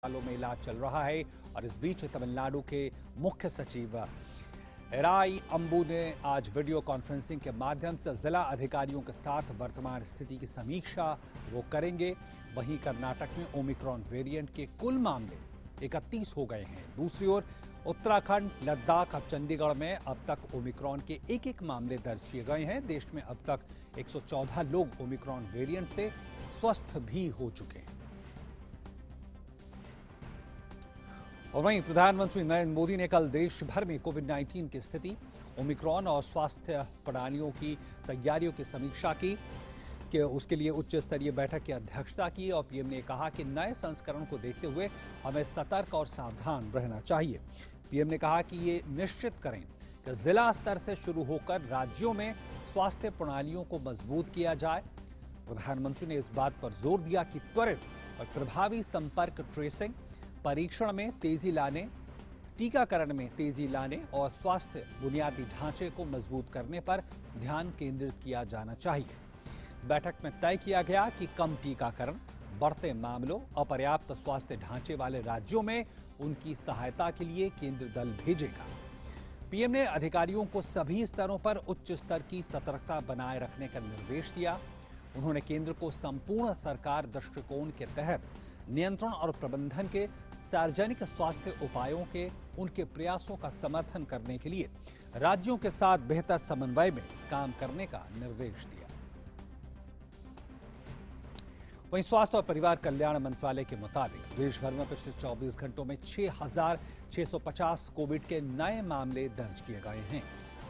अस्पतालों में इलाज चल रहा है। और इस बीच तमिलनाडु के मुख्य सचिव एराई अंबू ने आज वीडियो कॉन्फ्रेंसिंग के माध्यम से जिला अधिकारियों के साथ वर्तमान स्थिति की समीक्षा वो करेंगे। वहीं कर्नाटक में ओमिक्रॉन वेरिएंट के कुल मामले 31 हो गए हैं। दूसरी ओर उत्तराखंड, लद्दाख और चंडीगढ़ में अब तक ओमिक्रॉन के एक मामले दर्ज किए गए हैं। देश में अब तक 114 लोग ओमिक्रॉन वेरिएंट से स्वस्थ भी हो चुके हैं। और वहीं प्रधानमंत्री नरेंद्र मोदी ने कल देश भर में कोविड-19 की स्थिति, ओमिक्रॉन और स्वास्थ्य प्रणालियों की तैयारियों की समीक्षा की कि उसके लिए उच्च स्तरीय बैठक की अध्यक्षता की। और पीएम ने कहा कि नए संस्करण को देखते हुए हमें सतर्क और सावधान रहना चाहिए। पीएम ने कहा कि ये निश्चित करें कि जिला स्तर से शुरू होकर राज्यों में स्वास्थ्य प्रणालियों को मजबूत किया जाए। प्रधानमंत्री ने इस बात पर जोर दिया कि त्वरित और प्रभावी संपर्क ट्रेसिंग, परीक्षण में तेजी लाने, टीकाकरण में तेजी लाने और स्वास्थ्य बुनियादी ढांचे को मजबूत करने पर ध्यान केंद्रित किया जाना चाहिए। बैठक में तय किया गया कि कम टीकाकरण, बढ़ते मामलों, अपर्याप्त स्वास्थ्य ढांचे वाले राज्यों में उनकी सहायता के लिए केंद्र दल भेजेगा। पीएम ने अधिकारियों को सभी स्तरों पर उच्च स्तर की सतर्कता बनाए रखने का निर्देश दिया। उन्होंने केंद्र को संपूर्ण सरकार दृष्टिकोण के तहत नियंत्रण और प्रबंधन के सार्वजनिक स्वास्थ्य उपायों के उनके प्रयासों का समर्थन करने के लिए राज्यों के साथ बेहतर समन्वय में काम करने का निर्देश दिया। वहीं स्वास्थ्य और परिवार कल्याण मंत्रालय के मुताबिक देश भर में पिछले 24 घंटों में 6,650 कोविड के नए मामले दर्ज किए गए हैं।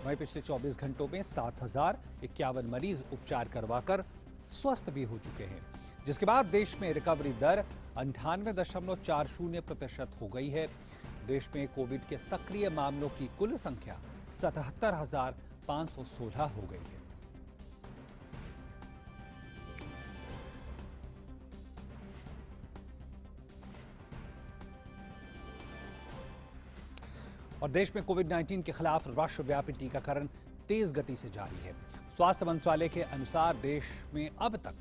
वहीं पिछले 24 घंटों में 7,051 मरीज उपचार करवाकर स्वस्थ भी हो चुके हैं, जिसके बाद देश में रिकवरी दर 98.40% हो गई है। देश में कोविड के सक्रिय मामलों की कुल संख्या 77,516 हो गई है। और देश में कोविड-19 के खिलाफ राष्ट्रव्यापी टीकाकरण तेज गति से जारी है। स्वास्थ्य मंत्रालय के अनुसार देश में अब तक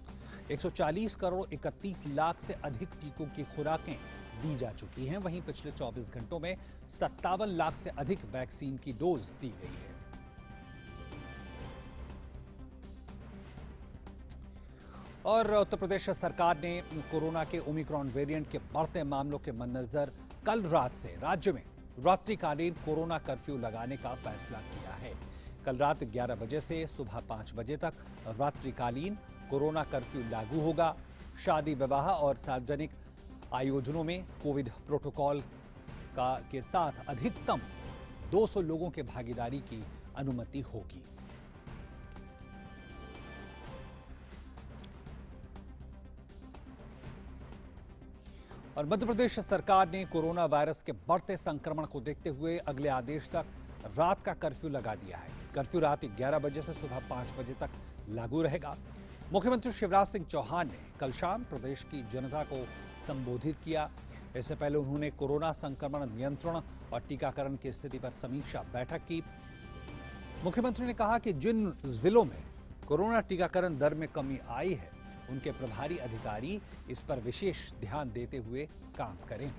140 करोड़ 31 लाख से अधिक टीकों की खुराकें दी जा चुकी हैं। वहीं पिछले 24 घंटों में 57 लाख से अधिक वैक्सीन की डोज दी गई है। और उत्तर प्रदेश सरकार ने कोरोना के ओमिक्रॉन वेरिएंट के बढ़ते मामलों के मद्देनजर कल रात से राज्य में रात्रिकालीन कोरोना कर्फ्यू लगाने का फैसला किया है। कल रात 11 बजे से सुबह 5 बजे तक रात्रिकालीन कोरोना कर्फ्यू लागू होगा। शादी, विवाह और सार्वजनिक आयोजनों में कोविड प्रोटोकॉल के साथ अधिकतम 200 लोगों के भागीदारी की अनुमति होगी। और मध्य प्रदेश सरकार ने कोरोना वायरस के बढ़ते संक्रमण को देखते हुए अगले आदेश तक रात का कर्फ्यू लगा दिया है। कर्फ्यू रात 11 बजे से सुबह 5 बजे तक लागू रहेगा। मुख्यमंत्री शिवराज सिंह चौहान ने कल शाम प्रदेश की जनता को संबोधित किया। इससे पहले उन्होंने कोरोना संक्रमण नियंत्रण और टीकाकरण की स्थिति पर समीक्षा बैठक की। मुख्यमंत्री ने कहा कि जिन जिलों में कोरोना टीकाकरण दर में कमी आई है, उनके प्रभारी अधिकारी इस पर विशेष ध्यान देते हुए काम करें।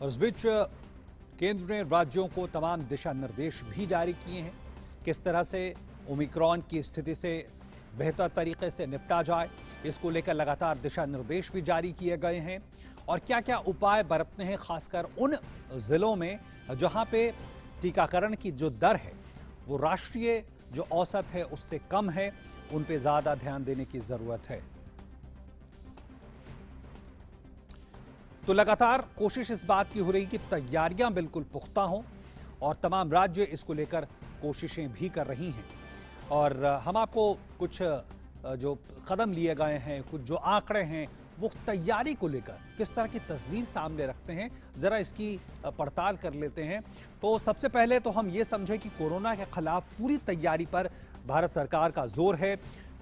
और इस बीच केंद्र ने राज्यों को तमाम दिशा निर्देश भी जारी किए हैं, किस तरह से ओमिक्रॉन की स्थिति से बेहतर तरीके से निपटा जाए। इसको लेकर लगातार दिशा निर्देश भी जारी किए गए हैं। और क्या क्या उपाय बरतने हैं, खासकर उन जिलों में जहां पे टीकाकरण की जो दर है वो राष्ट्रीय जो औसत है उससे कम है, उन पे ज्यादा ध्यान देने की जरूरत है। तो लगातार कोशिश इस बात की हो रही कि तैयारियां बिल्कुल पुख्ता हों और तमाम राज्य इसको लेकर कोशिशें भी कर रही हैं। और हम आपको कुछ जो कदम लिए गए हैं, कुछ जो आंकड़े हैं वो तैयारी को लेकर किस तरह की तस्वीर सामने रखते हैं, जरा इसकी पड़ताल कर लेते हैं। तो सबसे पहले तो हम ये समझें कि कोरोना के खिलाफ पूरी तैयारी पर भारत सरकार का जोर है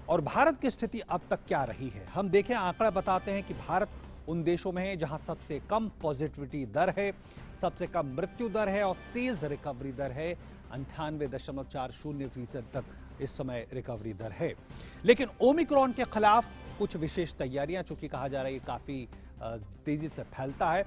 और भारत की स्थिति अब तक क्या रही है। हम देखें, आंकड़ा बताते हैं कि भारत उन देशों में है जहां सबसे कम पॉजिटिविटी दर है, सबसे कम मृत्यु दर है और तेज रिकवरी दर है। 98.40% तक इस समय रिकवरी दर है। लेकिन ओमिक्रॉन के खिलाफ कुछ विशेष तैयारियां, चूंकि कहा जा रहा है ये काफी तेजी से फैलता है,